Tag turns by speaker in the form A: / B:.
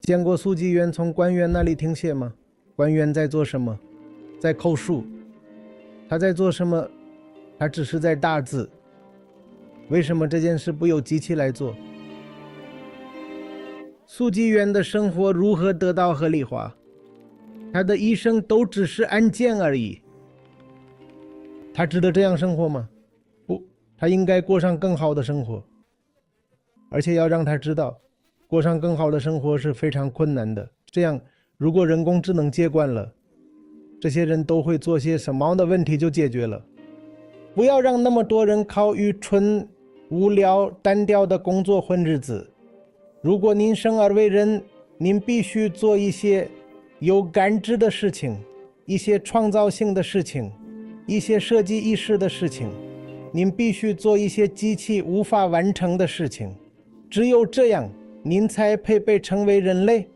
A: 见过速记员从官员那里听写吗？官员在做什么？在扣数。他在做什么？他只是在打字。为什么这件事不由机器来做？速记员的生活如何得到合理化？他的一生都只是按键而已。他值得这样生活吗？不，他应该过上更好的生活。而且要让他知道，过上更好的生活是非常困难的。这样，如果人工智能接管了，这些人都会做些什么样的问题就解决了。不要让那么多人靠愚蠢、无聊、单调的工作混日子。如果您生而为人，您必须做一些有感知的事情，一些创造性的事情，一些设计意识的事情。您必须做一些机器无法完成的事情。只有这样，您才配被称为人类。